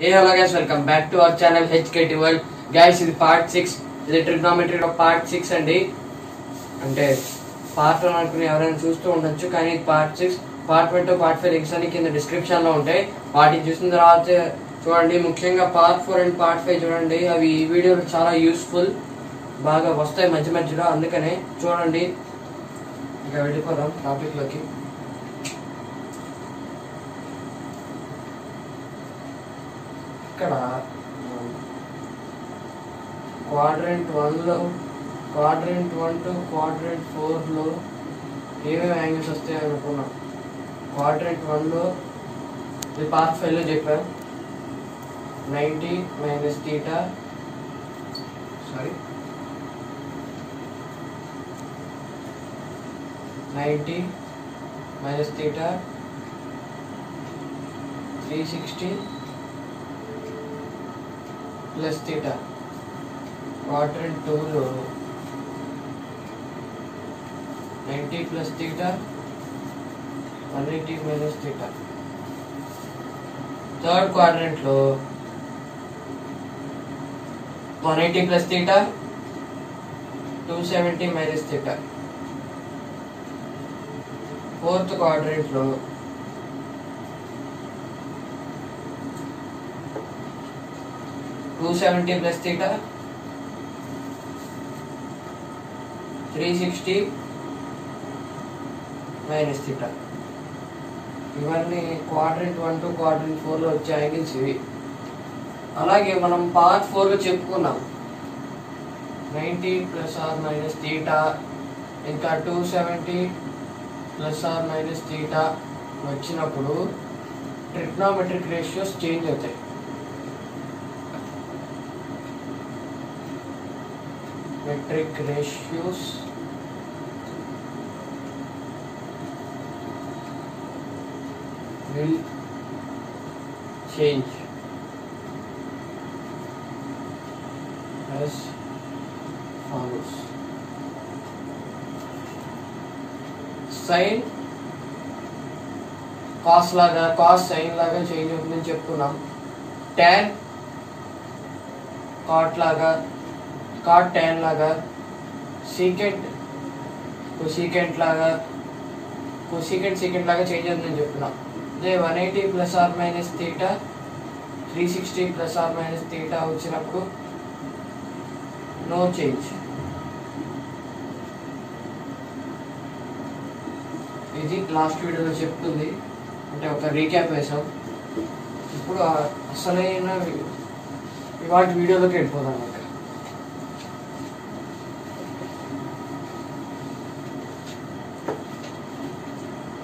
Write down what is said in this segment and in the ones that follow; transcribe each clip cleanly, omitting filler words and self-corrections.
Hey hello guys, welcome back to our channel HKT World. Guys, ఇది part 6. ఇది trigonometry లో part 6 అండి. అంటే part 1 అనుకుని ఎవరైనా చూస్తూ ఉండొచ్చు, కానీ ఇది part 6. part 1 to part 5 links అన్ని కింద డిస్క్రిప్షన్ లో ఉంటాయి. వాటిని చూసిన తర్వాత చూడండి. ముఖ్యంగా part 4 అండ్ part 5 చూడండి. అవి ఈ వీడియోలో చాలా యూస్ఫుల్, బాగా వస్తాయి మధ్య మధ్యలో, అందుకనే చూడండి. ఇక వెళ్ళిపోదాం టాపిక్ లోకి. ఇక్కడ క్వాడ్రంట్ 1 లో, క్వాడ్రంట్ 1 టు క్వాడ్రంట్ 4 లో ఏమేమి యాంగిల్స్ వస్తాయి అనుకున్నాం. క్వాడ్రంట్ 1 లో ఇది పార్ట్ 5 లో చెప్పాం. 90 minus theta, sorry 90 minus theta 360 plus theta. Quadrant 2 లో 90 plus theta 180 minus theta. Third quadrant లో 180 plus theta 270 minus theta. Fourth quadrant లో 270 ప్లస్ థీటా 360 మైనస్ థీటా. ఇవన్నీ క్వాడ్రంట్ 1 టు క్వాడ్రంట్ 4 లో వచ్చే యాంగిల్స్ ఇవి. అలాగే మనం పార్ట్ 4 లో చెప్పుకున్నాం 90 ప్లస్ ఆర్ మైనస్ థీటా ఇంకా 270 ప్లస్ ఆర్ మైనస్ థీటా వచ్చినప్పుడు ట్రిగ్నోమెట్రిక్ రేషియోస్ చేంజ్ అవుతాయి. Metric ratios will change as follows. Sin cos లాగా, cos sin లాగా చేంజ్ అవుతుందని చెప్పుకున్నాం. tan cot లాగా, cot tan లాగా, secant cosecant లాగా, cosecant secant లాగా చేంజ్ అవుతుందని చెప్తున్నాం. అదే 180 plus or minus theta 360 plus or minus theta వచ్చినప్పుడు నో చేంజ్. ఇది లాస్ట్ వీడియోలో చెప్తుంది, అంటే ఒక రీక్యాప్ వేసాం. ఇప్పుడు అసలైన వాటి వీడియోలోకి వెళ్ళిపోదాం.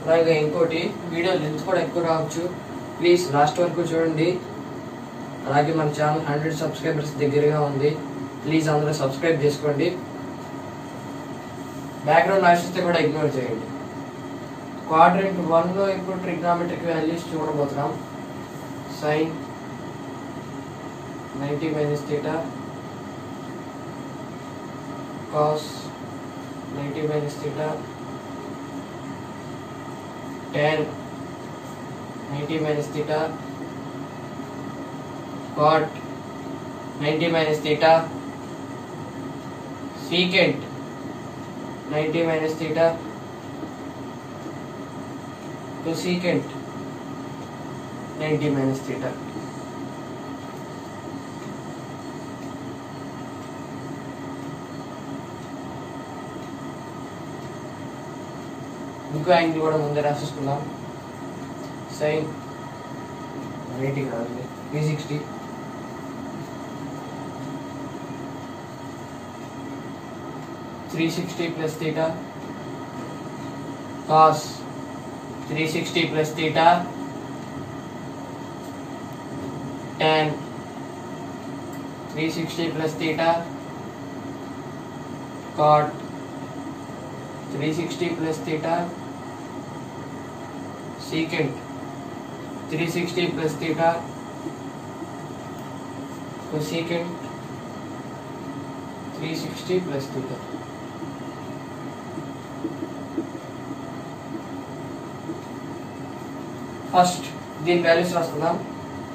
అలాగే ఇంకోటి, వీడియో లెంత్ కూడా ఎక్కువ రావచ్చు, ప్లీజ్ లాస్ట్ వరకు చూడండి. అలాగే మన ఛానల్ 100 సబ్స్క్రైబర్స్ దగ్గరగా ఉంది, ప్లీజ్ అందరూ సబ్స్క్రైబ్ చేసుకోండి. బ్యాక్గ్రౌండ్ నాయిస్ వస్తే కూడా ఇగ్నోర్ చేయండి. క్వాడ్రంట్ 1 లో ఇప్పుడు ట్రిగ్నోమెట్రిక్ వాల్యూస్ చూడబోతున్నాం. Sine 90 minus theta, cos 90 minus theta, tan 90 minus theta, cot 90 minus theta, secant 90 minus theta, cosecant 90 minus theta. ఇంకో యాంగిల్ కూడా ముందే రాసేసుకుందాం. సైన్ 180 కాదు 360 360 plus theta, cos 360 plus theta, tan 360 plus theta, cot 360 plus theta, secant 360 plus theta, cosecant 360 plus theta. First దీని values రాసుకుందాం.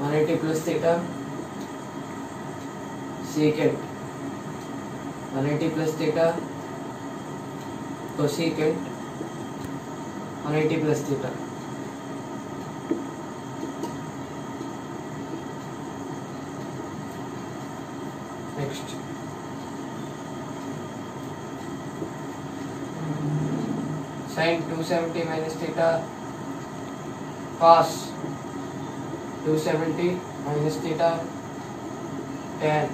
180 plus theta secant 180 plus theta cosecant 180 plus theta. Next sin 270 minus theta cos 270 minus theta tan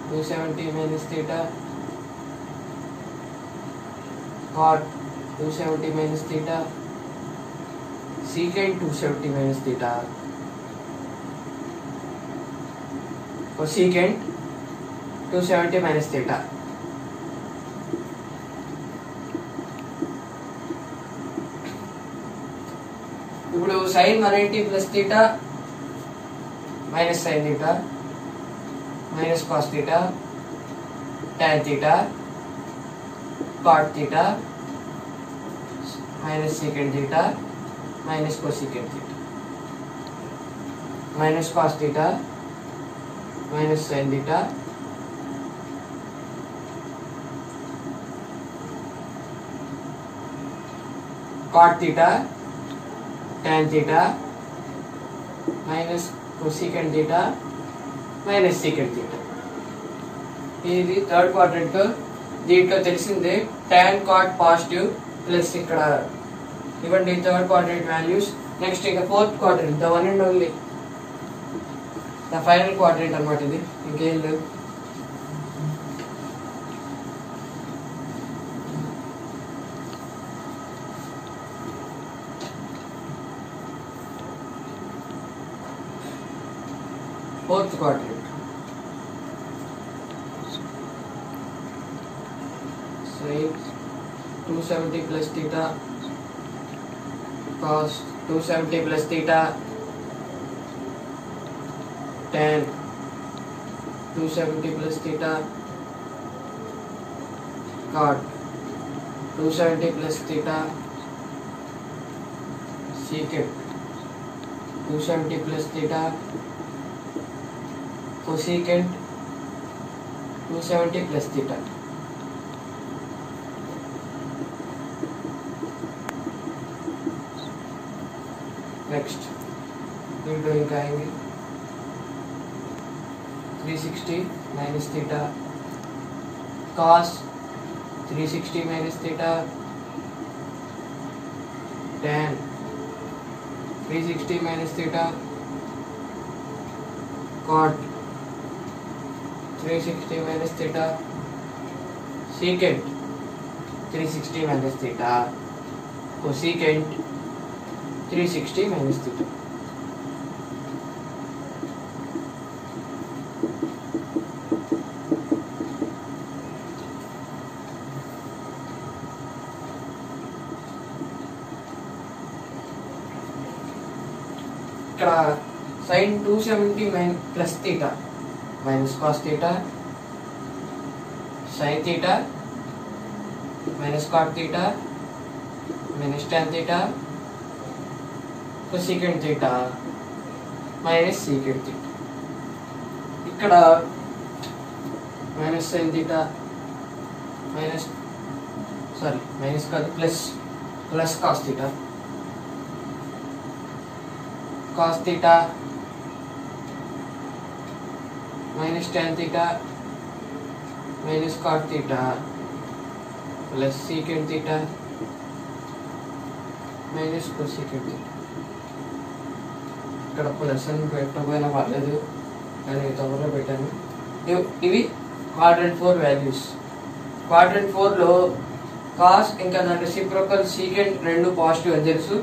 270 minus theta cot 270 minus theta secant 270 minus theta cosecant 270 minus theta. ఇప్పుడు sin 180 plus theta minus sin theta minus cos theta tan theta cot theta minus secant theta minus cosecant theta minus cos theta minus sin theta cot theta tan theta minus cosecant theta minus secant theta. ఇది third quadrant. దీంట్లో తెలిసిందే tan cot positive plus ఇక్కడ ఇవ్వండి third quadrant values. Next ఇక fourth quadrant, the one and only the final quadrant అన్నమాట. ఇది ఇంకేం లేదు. Fourth quadrant. Sin 270 plus theta cos 270 plus theta tan 270 plus theta cot 270 plus theta secant 270 plus theta cosecant 270 plus theta. Next, we are doing angle 360 minus theta cos 360 minus theta tan 360 minus theta cot 360 minus theta secant 360 minus theta cosecant 360 minus theta. ఇక్కడ sin 270 plus theta minus cos theta sin theta minus cot theta minus tan theta cosecant theta minus secant theta. ఇక్కడ minus sin theta minus కాదు plus cos theta minus tan theta minus cot theta plus secant theta minus cosecant theta. ఇక్కడ plus అని పెట్టకపోయినా పర్లేదు కానీ తొందరగా పెట్టాను. ఇవి క్వాడ్రంట్ 4 వాల్యూస్. క్వాడ్రంట్ 4లో కాస్ ఇంకా దాని రెసిప్రోకల్ సీకెంట్ రెండు పాజిటివ్ అని తెలుసు.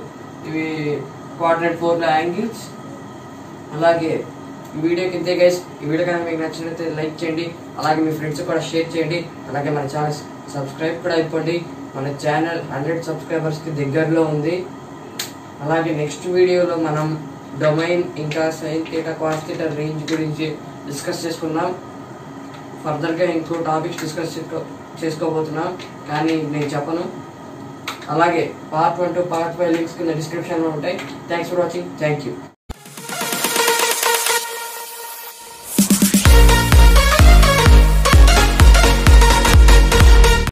ఇవి క్వాడ్రంట్ 4లో యాంగిల్స్. అలాగే ఈ వీడియోకి ఇంతే గైస్. ఈ వీడియో కనుక మీకు నచ్చినట్లయితే లైక్ చేయండి, అలాగే మీ ఫ్రెండ్స్ కూడా షేర్ చేయండి, అలాగే మన ఛానల్ సబ్స్క్రైబ్ కూడా అయిపోండి. మన ఛానల్ 100 సబ్స్క్రైబర్స్కి దగ్గరలో ఉంది. అలాగే నెక్స్ట్ వీడియోలో మనం డొమైన్ ఇంకా sine theta cos theta range గురించి డిస్కస్ చేసుకున్నాం. ఫర్దర్గా ఇంకో టాపిక్స్ డిస్కస్ చేసుకోబోతున్నాం కానీ నేను చెప్పను. అలాగే పార్ట్ 1 to పార్ట్ 5 లింక్స్ కింద డిస్క్రిప్షన్లో ఉంటాయి. Thanks for watching. Thank you.